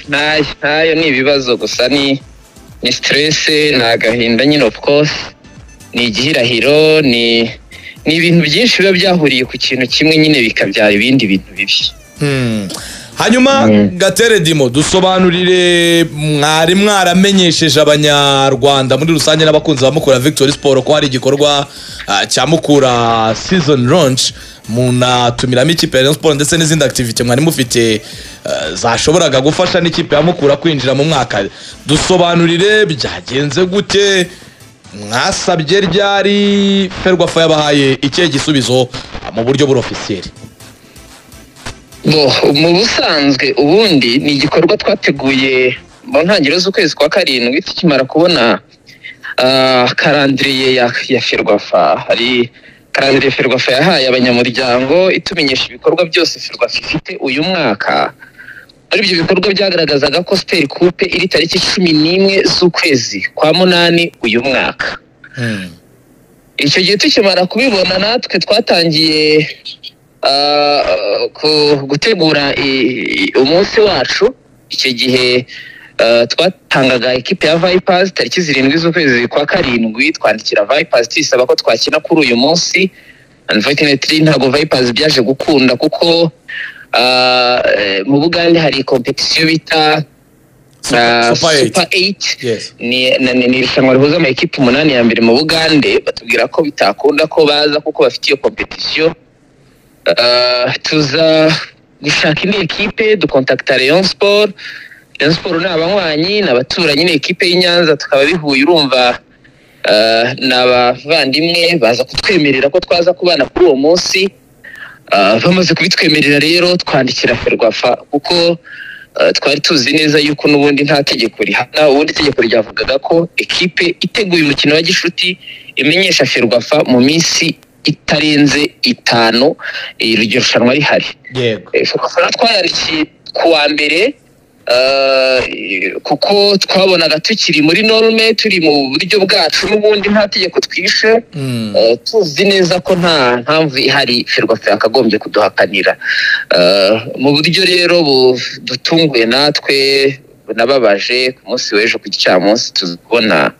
ntayo ni ibibazo gusa ni stress na gahinda nyine of course ni igihirahiro ni ibintu byinshi biba byahuriye ku kintu kimwe nyine bikabyara ibindi bintu bibi. Hanyuma Gatere Dimo dusobanurire mwari mwaramenyesheje abanyarwanda muri rusange n'abakunzi ba Mukura Victory Sport ko hari igikorwa cya Mukura season launch munatumiramo ikipe ya Rayon Sport ndetse n'izindi activity mwari mufite zashoboraga gufasha n'ikipe ya Mukura kwinjira mu mwaka. Dusobanurire byagenze gute, mwasabye ryari, Ferwafa yabahaye ikihe gisubizo mu buryo burofisiyeri? Mu busanzwe ubundi ni igikorwa twateguye mu ntangiriro z'ukwezi kwa karindwi tukimara kubona karandiriye ya Ferwafa. Hari karandiriye Ferwafa yahaye abanyamuryango itumenyesha ibikorwa byose Ferwafa ifite uyu mwaka. Ari ibyo bikorwa byagaragazaga ko Super Coupe iri tariki 11 z'ukwezi kwa munani uyu mwaka. Icyo gihe tukimara kubibona natwe twatangiye gutegura umunsi wacu. Icyo gihe twatangaga ekipe ya Vipers tariki 7 z'ukwezi kwa karindwi, twandikira Vipers tisaba ko twakina kuri uyu munsi. Unfortunately ntabwo Vipers byaje gukunda kuko mu Bugande hari competition bita Super 8. Yes. Ni irushanwa rihuza ama ekipe 8 ya mbere mu Bugande. Batubwira ko bitakunda ko baza kuko bafite iyo competition. Tuza gushaka indi ekipe dukontakta Rayon Sport. Rayon Sport ni abanywanyi n'abaturanyi n'ekipe y'Inyanza tukaba bihuye, urumva n'abavandimwe baza kutwemerera ko twaza kubana kuri uwo munsi. Bamaze kubitwemerera rero twandikira Ferwafa kuko twari tuzi neza yuko n'ubundi nta tegeko rihana. Ubundi tegeko ryavugaga ko ekipe iteguye umukino wa gishuti imenyesha Ferwafa mu minsi itarenze 5 iryo rushanwa rihari. Yego. Twayandikiye kuwa mbere kuko twabonaga tukiri muri norme, turi mu buryo bwacu n'ubundi nta tegeko twishe. Tuzi neza ko nta mpamvu ihari Ferwafa yakagombye kuduhakanira. Mu buryo rero dutunguye natwe nababaje ku munsi w'ejo ku gicamunsi tuzibona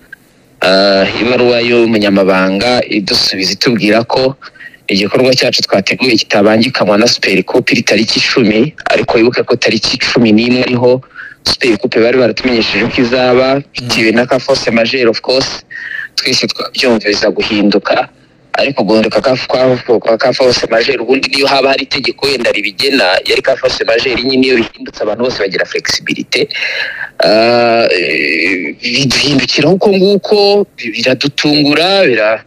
ibaruwa y'umunyamabanga idusubiza itubwira ko igikorwa cyacu twateguye kitabangikanywa na Super Coupe iri tariki 10, ariko wibuke ko tariki 11 ariho Super Coupe bari baratumenyesheje ko izaba bitewe na force majeure. Of course twese twabyumviriza guhinduka, ariko guhinduka ka force majeure ubundi niyo haba hari itegeko wenda ribigena, yari ka force majeure nyine iyo bihindutse abantu bose bagira flexibility. Bihindukira uko nguko biradutungura,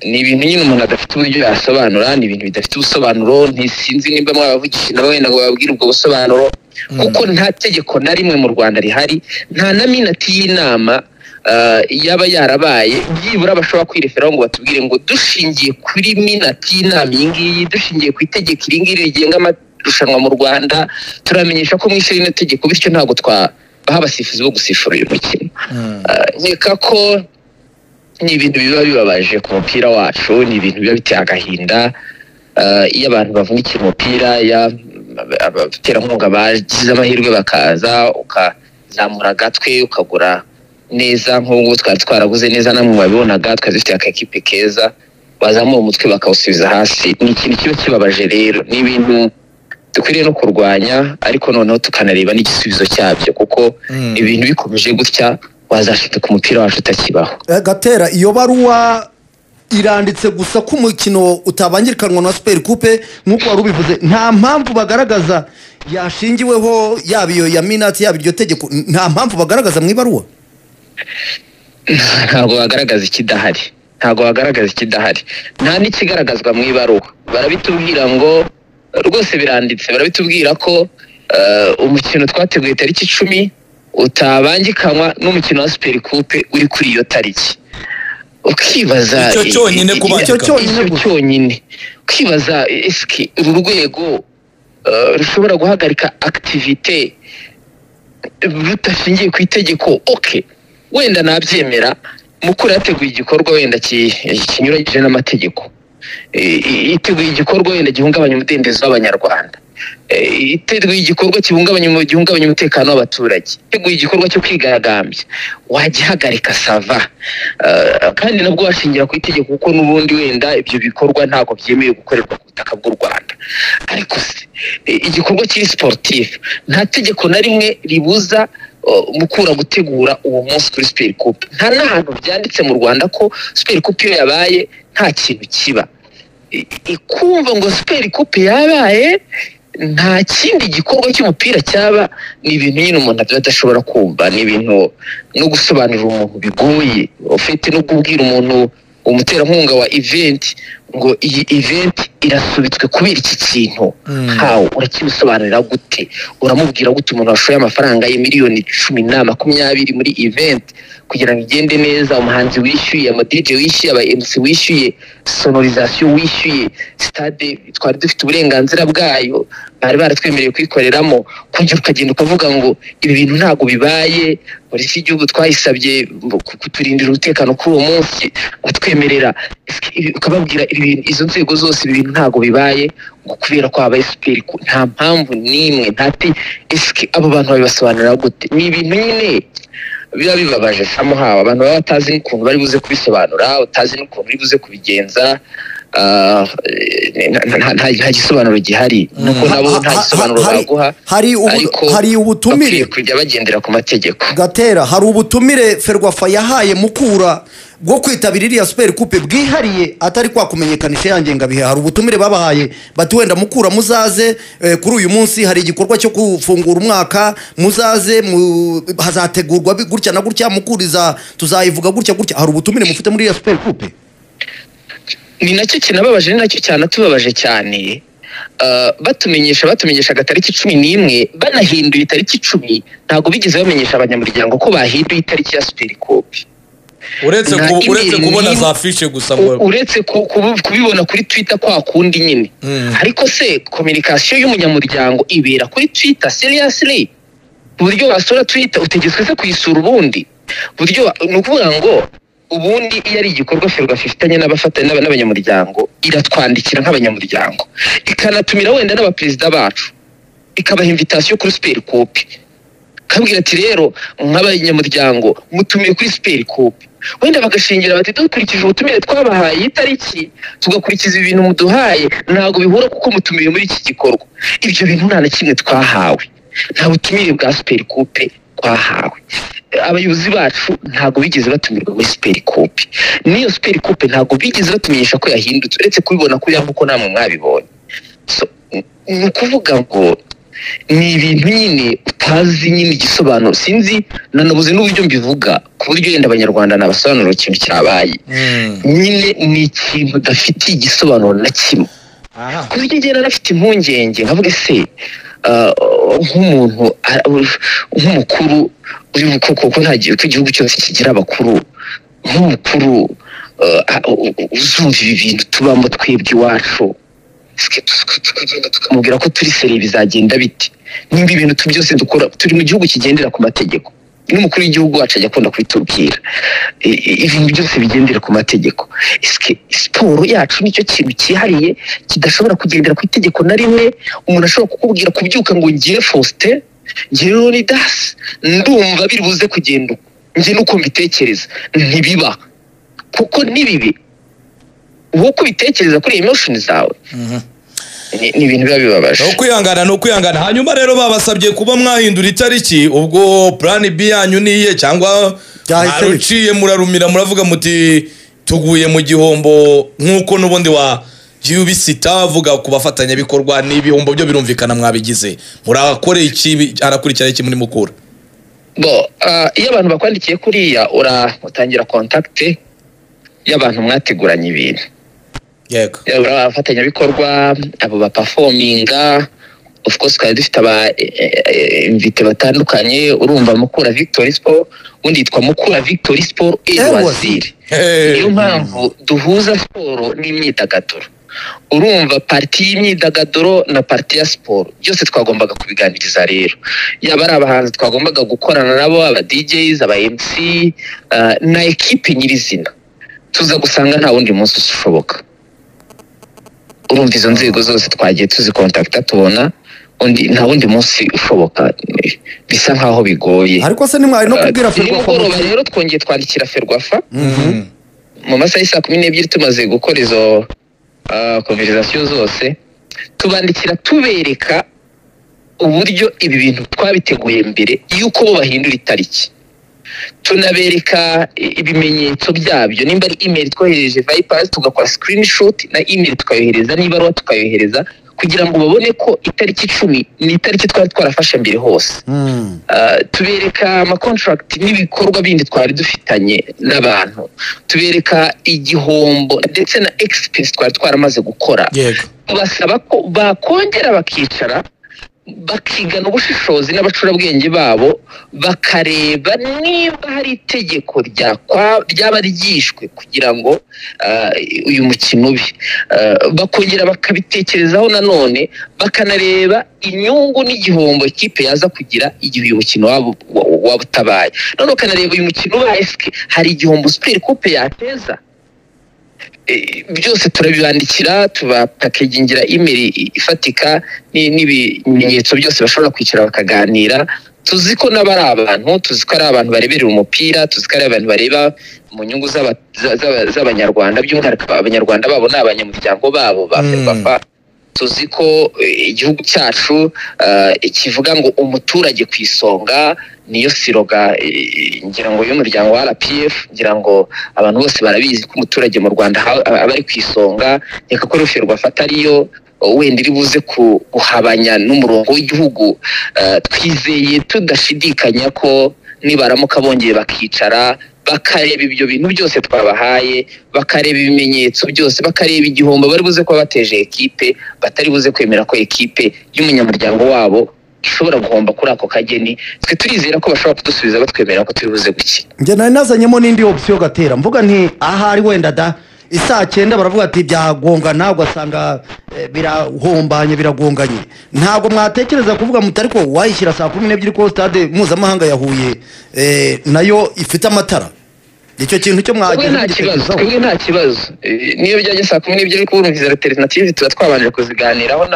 ni ibintu nyine umuntu adafite uburyo yasobanura, ni ibintu bidafite ubusobanuro. Ntisinzi nimba mwabavugisha nabo wenda ngo babwire ubwo busobanuro kuko nta tegeko na rimwe mu Rwanda rihari, nta na minati y'inama yaba yarabaye byibura bashobora kwireferaho ngo batubwire ngo dushingiye kuri minati y'inama iyi ngiyi, dushingiye ku itegeko iri ngiri rigenga amarushanwa mu Rwanda turamenyesha ko mwishe rino tegeko, bityo ntabwo twabaha abasifuzi bo gusifura uyu mukino. Nkeka ko ni ibintu biba bibabaje ku mupira wacu, ni ibintu biba biteye agahinda. Iyo abantu bavunikira umupira, abaterankunga bagize amahirwe bakaza ukazamura agatwe ukagura neza nk'ubu twari twaraguze neza, namwe babibonaga twari dufite akakipe keza, bazamura umutwe bakawusubiza hasi. Ni ikintu kiba kibabaje rero, ni ibintu dukwiriye no kurwanya, ariko noneho tukanareba n'igisubizo cyabyo kuko ibintu bikomeje gutya wazashita ku mupira wacu utakibaho. Gatera, iyo baruwa iranditse gusa ko umukino utabangirikanwa na Super Coupe nk'uko wari ubivuze, nta mpamvu bagaragaza yashingiweho, yaba iyo ya minati yaba iryo tegeko, nta mpamvu bagaragaza mu ibaruwa? Ntabwo bagaragaza ikidahari, nta n'ikigaragazwa mu ibaruwa. Barabitubwira ngo rwose biranditse, barabitubwira ko umukino twateguye tariki 10 utabangikanywa n'umukino wa Super Coupe uri kuri iyo tariki. Ukibaza icyo cyonyine ukibaza eski uru rwego rushobora guhagarika activité rutashingiye ku itegeko. Okay, wenda nabyemera, Mukura yateguye igikorwa wenda kinyuranyije n'amategeko, iteguye igikorwa wenda gihungabanya umudendezo w'abanyarwanda, iteguye igikorwa gihungabanya umutekano w'abaturage, iteguye igikorwa cyo kwigaragambya, wagihagarika sava, kandi nabwo washingira ku itegeko kuko n'ubundi wenda ibyo bikorwa ntabwo byemewe gukorerwa ku butaka bw'u Rwanda. Ariko igikorwa kiri sportif nta tegeko na rimwe ribuza Mukura gutegura uwo munsi kuri Super Coupe. Nta n'ahantu byanditse mu Rwanda ko Super Coupe iyo yabaye nta kintu kiba. Ikumva ngo Super Coupe yabaye nta kindi gikorwa cy'umupira cyaba, ni ibintu nyine umuntu adashobora kumva, ni ibintu no gusobanurira umuntu bigoye, ufite no kubwira umuntu umuterankunga wa event ngo iyi event irasubitswe kubera iki kintu. Hawo urakibisobanurira gute? Uramubwira gute umuntu washoye amafaranga ye miliyoni 10 na 20 muri event kugira ngo igende neza, umuhanzi wishyuye, ama DJ wishyuye, aba MC wishyuye, sonorisation wishyuye, stade twari dufite uburenganzira bwayo, bari baratwemereye kwikoreramo, kongera ukagenda ukavuga ngo ibi bintu ntago bibaye, polisi y'igihugu twayisabye kuturindira umutekano kuri uwo munsi batwemerera, ukababwira izo nzego zose ibi bintu ntago bibaye ngo kubera ko habaye Super Coupe. Nta mpamvu nimwe, ntati eske abo bantu babibasobanurira gute? Ni ibintu nyine biba bibabaje samuhawe, abantu baba batazi n'ukuntu bari buze kubisobanura, utazi n'ukuntu bari buze kubigenza. Nta gisobanuro gihari, nuko nabo nta gisobanuro baguha. Hari ubutumire kujya bagendera ku mategeko. Gatera, hari ubutumire Ferwafa yahaye Mukura bwo kwitabira iriya Super Coupe bwihariye atari kwa kumenyekanisha yangenga bihe. Hari ubutumire babahaye bati wenda Mukura muzaze kuri uyu munsi hari igikorwa cyo gufungura umwaka, muzaze hazategurwa gutya na gutya, Mukuriza tuzayivuga gutya gutya. Hari ubutumire mufite muri iriya Super Coupe? Ni nacyo kinababaje, ni nacyo cyane tubabaje cyane. Batumenyesha gatariki 11 banahinduye itariki 10, ntago bigeze bamenyesha abanyamuryango ko bahinduye itariki ya Super Coupe. Uretse kubona za fiche gusa ngo uretse kubibona kuri Twitter kwa kundi nyine. Ariko se communication y'umunyamuryango ibera kuri Twitter seriously? Buryo wasura Twitter utegetswe se kuyisura ubundi? Buryo nukuvuga ngo ubundi iyo ari igikorwa Ferwafa ifitanye n'abafatanya n'abanyamuryango iratwandikira nk'abanyamuryango, ikanatumira wenda n'abaperezida bacu, ikabaha invitation kuri Super Coupe, kabwira ati rero nk'abanyamuryango mutumiye kuri Super Coupe. Wenda bagashingira bati dukurikije ubutumire twabahaye itariki tugakurikiza ibintu muduhaye ntago bihura kuko mutumiye muri iki gikorwa. Ibyo bintu nta na kimwe twahawe, nta butumire bwa Super Coupe twahawe. Abayobozi bacu ntago bigeze batumirwa muri Super Coupe. Niyo Super Coupe ntago bigeze batumenyesha ko yahindutse, uretse kubibona ko yankuko namwe mwabibonye. Ni ukuvuga ngo ni ibintu nyine utazi nyine igisobanuro, sinzi nanabuze n'uburyo mbivuga ku buryo yenda abanyarwanda nabasobanurira ikintu cyabaye. Nyine ni ikintu udafitiye igisobanuro na kimwe. Ku buryo ngenda nafite impungenge nkavuga se nk'umuntu nk'umukuru uri kuko ntagiye ko igihugu cyose kigira abakuru, nk'umukuru uzumva ibi bintu tubamo twebwe iwacu, tukagenda tukamubwira ko turi seri bizagenda biti? Nimba ibintu byose dukora turi mu gihugu kigendera ku mategeko, n'umukuru w'igihugu wacu ajya akunda kwitubwira ibintu byose bigendera ku mategeko. Siporo yacu nicyo kintu cyihariye kidashobora kugendera ku itegeko na rimwe. Umuntu ashobora kukubwira kubyuka ngo ngiye Faustin, ngiye Leonidas, ndumva biri buze kugenda ngiye nuko mbitekereza, ntibiba kuko nibibi uwo kubitekereza kuri emotion zawe. Ni ibintu biba bibabaje. No kwihangana. Hanyuma rero babasabye kuba mwahindura itariki, ubwo plan B yanyu niye cyangwa aruciye murarumira muravuga muti tuguye mu gihombo nkuko nubundi wa yubisita avuga ku bafatanya bikorwa n'ibihombo byo birumvikana mwabigize, murakore iki? Arakurikira iki muri Mukura? Iyo abantu bakwandikiye kuriya uratangira contact y'abantu mwateguranye ibintu. Yego. Abafatanya bikorwa abo ba performinga, of course kandi dufite aba invite batandukanye. Urumva Mukura Victory Sport undi yitwa Mukura Victory Sport Waziri. Iyo mpamvu duhuza siporo n'imyidagaduro. Urumva parti y'imyidagaduro na parti ya siporo byose twagombaga kubiganiriza rero. Yaba ari abahanzi twagombaga gukorana nabo, aba DJs, aba MC na equipe nyirizina, tuza gusanga nta wundi munsi ushoboka. Urumva izo nzego zose twagiye tuzi contacta tubona nta wundi munsi ushoboka bisa nkaho bigoye ariko se nimwari no kubwira Ferwafa rero twongeye twandikira Ferwafa mu masaha y'isa 12 tumaze gukora izo conversation zose tubandikira tubereka uburyo ibi bintu twabiteguye mbere yuko bo bahindura itariki tunabereka ibimenyetso byabyo nimba ari email twohereje Vipers tugakora screenshot na email tukayohereza niba tukayohereza kugira ngo babone ko itariki 10 ni itariki twarafashe mbere hose tubereka ama contract n'ibikorwa bindi twari dufitanye n'abantu tubereka igihombo ndetse na expense twaramaze gukora basaba ko bakongera bakicara bakigana ubushishozi n'abacurabwenge babo bakareba niba hari itegeko ryaba ryishwe kugira ngo uyu mukino ube bakongera bakabitekerezaho nanone bakanareba inyungu n'igihombo ikipe yaza kugira igihe uyu mukino waba utabaye none bakanareba uyu mukino ubaye hari igihombo Super Coupe yateza byose turabibandikira tubapakegingira email ifatika n'ibimenyetso byose bashobora kwicara bakaganira tuzi ko n'abari abantu tuzi ko ari abantu bareberera umupira tuzi ko ari abantu bareba mu nyungu z'abanyarwanda by'umwihariko abanyarwanda babo n'abanyamuryango babo ba Ferwafa tuzi ko igihugu cyacu kivuga ngo umuturage ku isonga niyo siroga ngira ngo y'umuryango wa RPF ngira ngo abantu bose barabizi ko umuturage mu Rwanda aba ari ku isonga reka ko Ferwafa atariyo wenda iri buze guhabanya n'umurongo w'igihugu twizeye tudashidikanya ko nibaramuka bongeye bakicara bakareba ibyo bintu byose twabahaye bakareba ibimenyetso byose bakareba igihombo bari buze kuba bateje ekipe batari buze kwemera ko ekipe y'umunyamuryango wabo ishobora guhomba kuri ako kageni twe turizera ko bashobora kudusubiza batwemerera ko turi buze gukina nge nari nazanyemo n'indi option gatera mvuga nti ahari wenda da isaa 9 baravuga ati byagongana ugasanga birahombanye biragonganye ntabwo mwatekereza kuvuga mutari ko wayishyira saa 12 ko stade mpuzamahanga ya Huye nayo ifite amatara icyo kintu cyo mwageze nta kibazo niyo byajya saa 12 ko urumviza alternative tuba twabanje kuziganiraho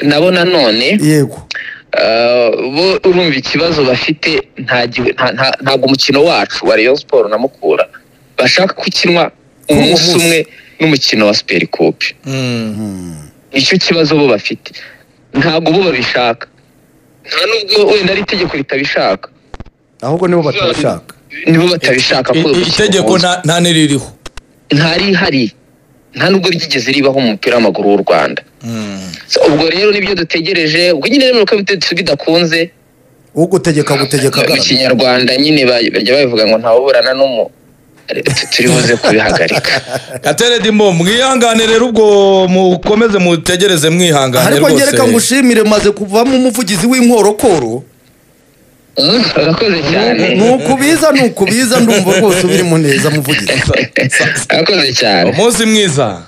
nabo nanone yego bo urumva ikibazo bafite ntabwo umukino wacu wa Rayon Sport na Mukura bashaka kukinwa umunsi umwe n'umukino wa Super Coupe icyo kibazo bo bafite ntabwo bo babishaka nta nubwo wenda ari itegeko ritabishaka ahubwo nibo batabishaka ko itegeko nta niririho ntari hari nta nubwo ryigeze ribaho mu mupira w'amaguru w'u Rwanda ubwo rero nibyo dutegereje ubwo nyine rero ko bidakunze ugutegeka mu Kinyarwanda nyine bajya bavuga ngo ntawuburana turi buze kubihagarika Katere Dimo mwihangane rero ubwo mukomeze mutegereze mwihangane rwose ariko ngereka ngushimire maze kuvamo umuvugizi w'inkorokoro urakoze cyane nukubiza ndumva rwose ubiri mu neza muvugizi urakoze cyane umunsi mwiza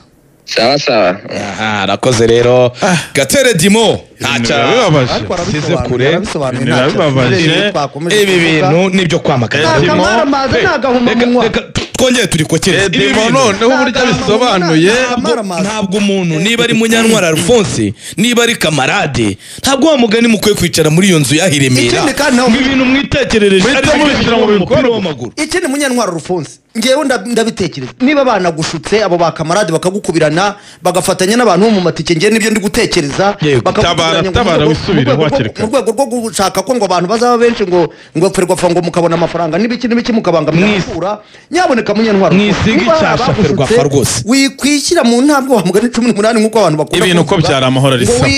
sawa arakoze rero Katere Dimo bibabaje size kure ibi bintu nibyo kwamagana twongeye turi kokereza Dimo noneho uburyo bisobanuye ntabwo umuntu niba ari Munyantwara Alphonse niba ari kamarade ntabwo wamugani mukwiye kwicara muri iyo nzu yahiremera ibintu mwitekerereje ariko mubishyira mu bikorwa w'amaguru iki ni Munyantwara Alphonse ngewe ndabitekereza niba banagushutse abo ba kamarade bakagukubirana bagafatanya n'abantu bo mu matike ngewe nibyo ndi gutekereza tabara wisubire wakirika mu rwego rwo gushaka ko ngo abantu bazaba benshi ngo Ferwafa ngo mukabona amafaranga n'ibiki mukabangamira Mukura nyaboneka Munyantwara mwisiga icyasha Ferwafa rwose wikwishyira mu ntambwe wa mugani 18 nkuko abantu bakunda ibintu ko byara amahoro risapa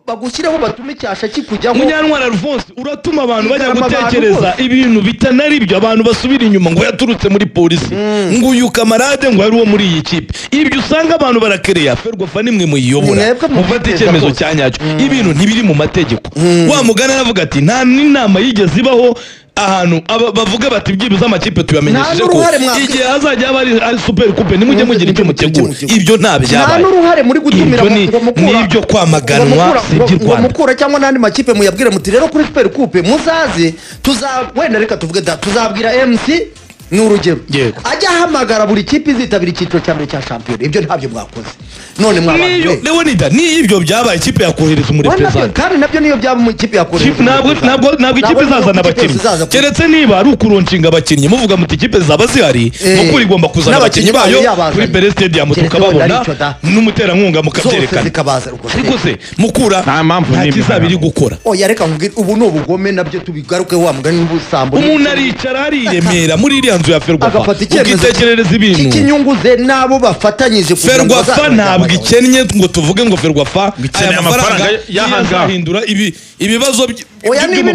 bagushyiraho batume icyasha kikujyaho Munyantwara Alphonse uratuma abantu bajya gutekereza ibintu bitanari byo abantu basubira inyuma ngo yaturutse muri polisi ngo uyu kamarade ngo ari uwo muri iyi kipe ibyo usanga abantu barakereya Ferwafa nimwe muyiyobora mufate icyemezo cyanyacyo ibintu ntibiri mu mategeko wa mugana aravuga ati nta n'inama yigeze ibaho ahantu bavuga bati byibuze amakipe tuyamenyesheje ko igihe hazajya ari Super Coupe nimujye mugira icyo mutegura ibyo nta byabaye nta n'uruhare muri gutumira n'ibyo kwamaganwa sibyo Rwanda Mukura cyangwa nandi makipe muyabwire muti rero kuri Super Coupe muzaze wenda reka tuvuge tuzabwira MC n'urugero ajya ahamagara buri kipe izitabira icyiciro cya mbere cya shampiyona ibyo ntabyo mwakoze none mwabaye Leonida ni ibyo byabaye ikipe yakohereza umurepresent kandi nabyo niyo byaba mu ikipe yakohereza ntabwo ikipe izazana abakinnyi keretse niba ari ukuronshinga abakinnyi muvuga muti ikipe zaba zihari Mukura igomba kuzana abakinnyi bayo kuri Bere Stadium tukababona n'umuterankunga mukabyerekana ariko se Mukura nta kizabiri gukora oya reka nkubwire ubu no bugome nabyo tubigaruke wa mugani n'ubusambo umuntu aricara ariremera muri iriya nzu ya Ferwafa ukitegerereza ibintu ikinyungu ze nabo bafatanyije Ferwafa ntabwo ikennye ngo tuvuge ngo Ferwafa aya mafaranga yahindura ibibazo oya niba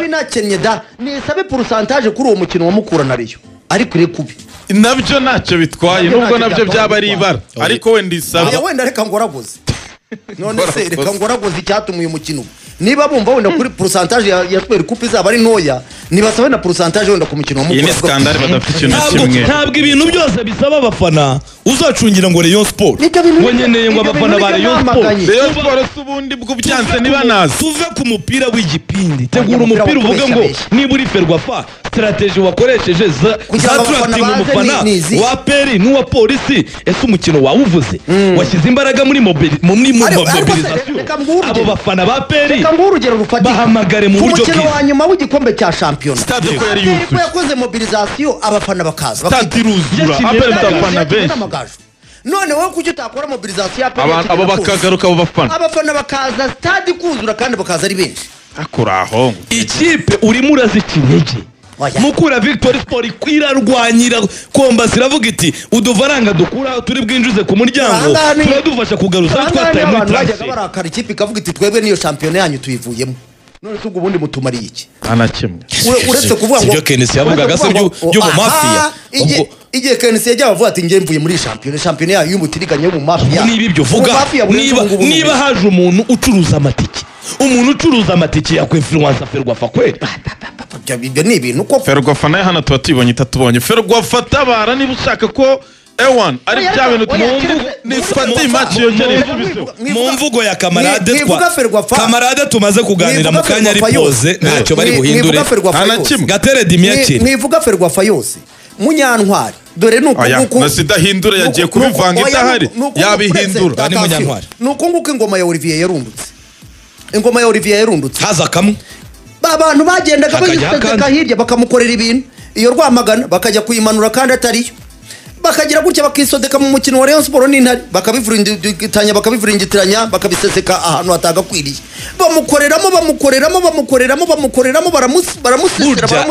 nakennye da nisabe pourcentage kuri uwo mukino wa Mukura na Rayon ariko ire kubi nabyo ntacyo bitwaye nubwo nabyo byaba ari ibara ariko wenda isaba wenda reka ngoraguze none se reka ngoraguze icyatumuye umukino niba bumva wenda kuri pourcentage ya Super Coupe izaba ari ntoya nibasabe na pourcentage wenda ku mukino wa Mukura iyi skandale badafite ikintu kimwe ntabwo ibintu byose bisaba abafana uzacungira ngo Rayon Sport ngo nyeneye ngo abafana ba Rayon Sport ubundi bwo byanze niba nazi tuve ku mupira w'igipindi tegura umupira uvuge ngo niba uri Ferwafa strategy wakoresheje za attracting umufana wa peri n'uwa polisi ese umukino wawuvuze washyize imbaraga muri mobilisation abo bafana ba peri urugero rufatika bahamagare mu buryo bwiza umukino wa nyuma w'igikombe cya shampiyona stade ko yari yuzuye yakoze mobilisation abafana bakaza stade iruzura abafana benshi none wowe kuki utakora mobilisation abo bakagaruka abo abafana bakaza stade kuzura kandi bakaza ari benshi akuraho ikipe urimo urazica intege Mukura Victory Sport kwirarwanyira komba ziravuga iti udufaranga dukura turi bwinjize ku muryango turadufasha kugaruza twataye muri transfer barakara ikipe ikavuga iti twebwe niyo shampiyona yanyu tuyivuyemo none ubwo ubundi mutumariye iki anakimwe uretse kuvuga ngo ibyo Kenesi yavugaga se byo mu mafia igihe Kenesi yajya bavuga ati ngiye mvuye muri shampiyona yayo y'umutiriganye yo mu mafia niba ibyo vuga niba haje umuntu ucuruza amatike umuntu ucuruza amatike ya influencer Ferwafa kweli ibyo ni ibintu ko Ferwafa nayo hano tuba tubonye itatubonye Ferwafa tabara niba ushaka ko ewan ari bya bintu nifate match yongere mu mvugo ya kamarade tumaze kuganira mu kanya ari pose ntacyo bari buhindure gatere dimiyakire nivuga Ferwafa yose munyantwari dore nuko nasidahindura yagiye kubivanga idahari yabihindura ni munyantwari nuko nguko ingoma ya Olivier yarundutse haza kamwe abantu bagendaga bayiseka hirya bakamukorera ibintu iyo Rwamagana bakajya kuyimanura kandi atariyo bakagira gutya bakisodeka mu mukino wa Rayon Sport n'intare bakabivuringitiranya bakabiseseka ahantu hatagakwiriye bamukoreramo baramusesera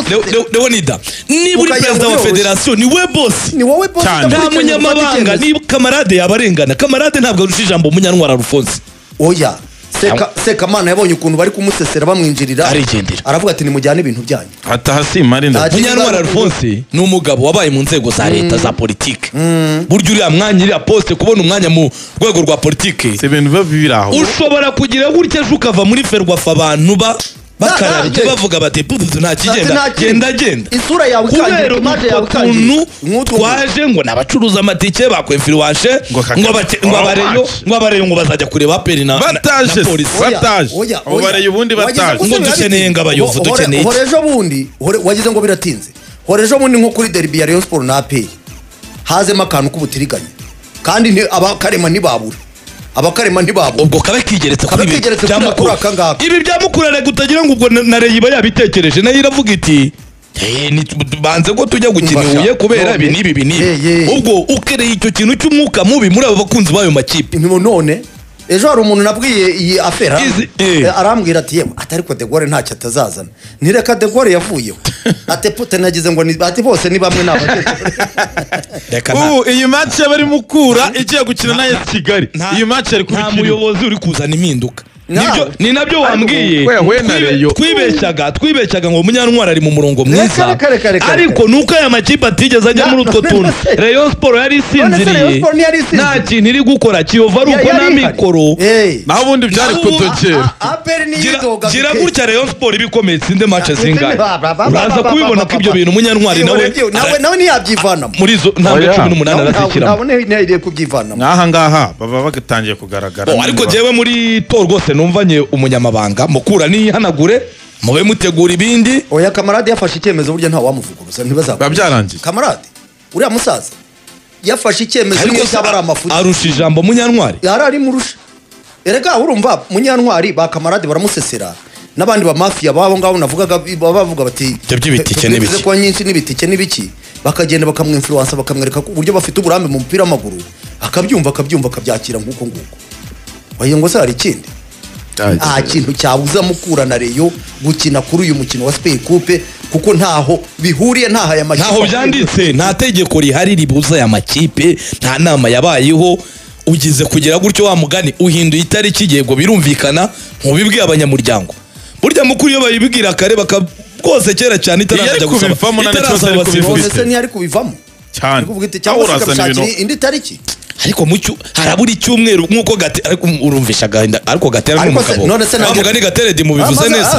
Leonida niba uri perezida wa federation ni we boss nta munyamabanga niba kamarade yabarengana kamarade ntabwo arusha ijambo umunyantwara Alphonse oya Sekamana yabonye ukuntu bari kumusesera bamwinjirira arigendera aravuga ati nimujyane ibintu byanyu atahasi marinda munyantwara Alphonse ni umugabo wabaye mu nzego za leta za politike buryo uriya mwanya iriya poste kubona umwanya mu rwego rwa politike ibintu bibiraho ushobora kugira gutya ukava muri Ferwafa abantu bakararije bavuga bati nta kigenda genda isura yawe ikangira image yawe ikangira twaje ngo nabacuruza amatike bakwemfirwashe ngo abareyo ngo bazajya kureba peri na polisi abo bareyo ubundi bataje ngo dukeneye ngo abayovu dukeneye horejo bundi wagize ngo biratinze horejo bundi nko kuri derby ya Rayon Sport na APR hazemo akantu k'ubutiriganya kandi abakarema ntibabura abakarema ntibabo ubwo kabe kigeretse kuri Mukura akangaka ibi bya Mukura rego utagira ngo ubwo na Rayon yabitekereje nayo iravuga iti banze ko tujya gukiniye kubera ibi nibi ubwo ukereye icyo kintu cy'umwuka mubi muri abo bakunzi bayo makipe none ejo hari umuntu nabwiye iyi afera arambwira ati yewe atari ko De Gaulle ntacyo atazazana nireka De Gaulle yavuyeho ate pute nagize ngo ati bose ni bamwe ubu iyi match y'abari Mukura igiye gukina na AS Kigali iyi match ari kubikira nta muyobozi uri kuzana impinduka ni nabyo wambwiye twibeshyaga ngo umunyantwara ari mu murongo mwiza ariko nuko aya makipe atigeze ajya muri utwo tuntu Rayon Sport yari isinziriye nta kintu iri gukora Kiyovu ari uko nta mikoro naho ubundi byari kudokera gira gutya Rayon Sport ibikomeye tsinde match zingahe uraza kubibona ko ibyo bintu umunyantwari nawe ntiyabyivanamo muri zo ntabwo 18 arazishyiramo ntabwo kubyivanamo ngaha baba bagatangiye kugaragara ariko jewe muri to rwose numvanye umunyamabanga Mukura nihanagure mube mutegura ibindi. oya kamarade yafashe icyemezo burya nta wamuvuguruza ntibazakora byarangiye kamarade uriya musaza yafashe icyemezo ariko niyo cyaba ari amafuti arusha ijambo Munyantwari. yari ari murusha erega urumva Munyantwari ba kamarade baramusesera n'abandi ba mafia babo ngabo navugaga bavuga bati by'ibitike n'ibiki kwa nyinshi n'ibitike n'ibiki bakagenda bakamwinfluence bakamwereka ko uburyo bafite uburambe mu mupira w'amaguru akabyumva akabyakira nguko wayo ngo se hari ikindi kintu cyabuza Mukura na Rayon gukina kuri uyu mukino wa Super Coupe kuko ntaho bihuriye ntaho aya makipe ntaho byanditse nta tegeko rihari ribuza aya makipe nta nama yabayeho ugize kugera gutyo wa mugani uhinduye itariki yego birumvikana nkubibwiye abanyamuryango burya Mukuru iyo bayibwira kare rwose kera cyane itarajya gusaba ese ntiyari kubivamo cyane cyangwa se indi tariki ariko mucyo harabura icyumweru nkuko urumvisha gahinda ariko gatera n'umugabo amugani gateredi mu bivuze neza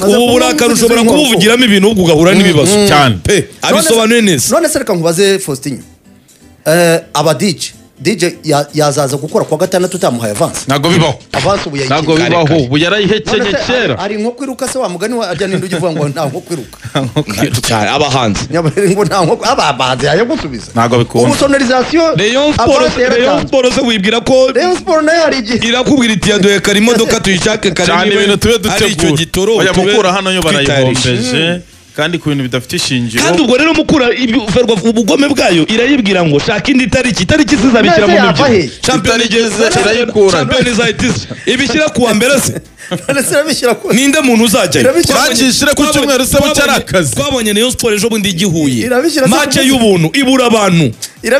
ubu burakara ushobora kubuvugiramo ibintu ubwo ugahura n'ibibazo cyane abisobanuye neza none se reka nkubaze Faustin DJ yazaza gukora kwa gatandatu utamuhaye avance ntago bibaho ntago bibaho ubu yarayihekenye kera ari nko kwiruka se wa mugani wa ajya ninde ugivuga ngo nta nko kwiruka cyane abahanzi ngo nta nko abahanzi yaje gusubiza ntago bikunda umusonorization Rayon Sport se wibwira ko Rayon Sport nayo hari igihe irakubwira iti yaduhe kari imodoka tuyishake kari cyane ibintu tube dutegura oya Mukura hano yo barayihombeje kandi ku bintu bidafite ishingiro kandi ubwo rero Mukura Ferwafa ubugome bwayo irayibwira ngo shaka indi tariki sizabikira mu mibyi champion igeze irayikura champion izahitiza ibishyira kuwa mbere se bishyira ku ninde muntu uzajyayo bakishira ku cyumweru se bucyarakazi twabonye Rayon Sport ejo bundi igihuye match y'ubuntu ibura abantu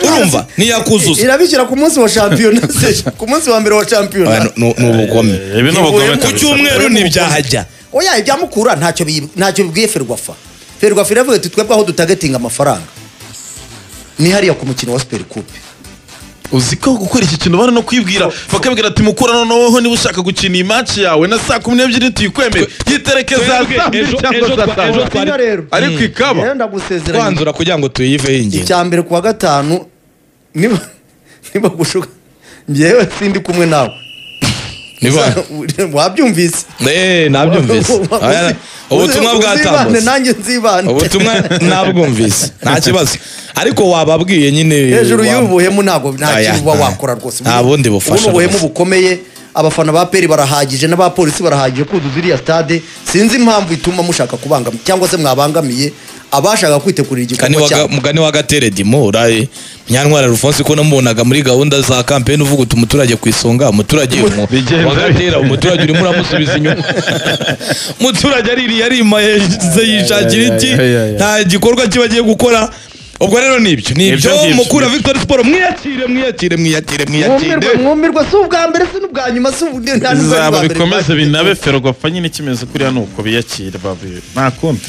urumva niyakuzuza irabishyira ku munsi wa champion ku munsi wa mbere wa champion n'ubugome ibi n'ubugome ku cyumweru n'ibyahajya oya ibya Mukura ntacyo bibwiye Ferwafa iravuga ati twebwe aho dutagetinga amafaranga ni hariya ku mukino wa Super Coupe uzi ko gukora iki kintu bana no kwibwira bakabwira ati Mukura noneho niba ushaka gukina iyi match yawe na saa 12 tuyikwemere yiterekeza cyangwa ariko ikaba yenda gusezeranya kwanzura kugira ngo tuyive yingingo icyambere kuwa gatanu niba gushuka ngewe sindi kumwe nawe wabyumvise nabyumvise ubutumwa bwatambutse nanjye nzibane ubutumwa nabwumvise nta kibazo ariko wababwiye nyine hejuru y'ubuhemu ntago nta kintu wakora rwose nta bundi bufasha ubuhemu bukomeye abafana ba peri barahagije n'abapolisi barahagije kuzuza iriya stade sinzi impamvu ituma mushaka kubangamira cyangwa se mwabangamiye abashaka kwitegurira igikorwa cyabo mugani wa Gateredi Murayi Nyantwara Alphonse ko namubonaga muri gahunda za campaign uvuga uti umuturage kwisonga umuturage wagatera umuturage uri muramusubiza inyuma umuturage ari maze yishakira iki nta gikorwa kibagiye gukora ubwo rero nibyo Mukura Victory Sport mwiyakire mwumirwa si ubwa mbere si n'ubwa nyuma si ubwa bikomeze binabe Ferwafa nyine kimeze kuriya nuko biyakire babi nta kundi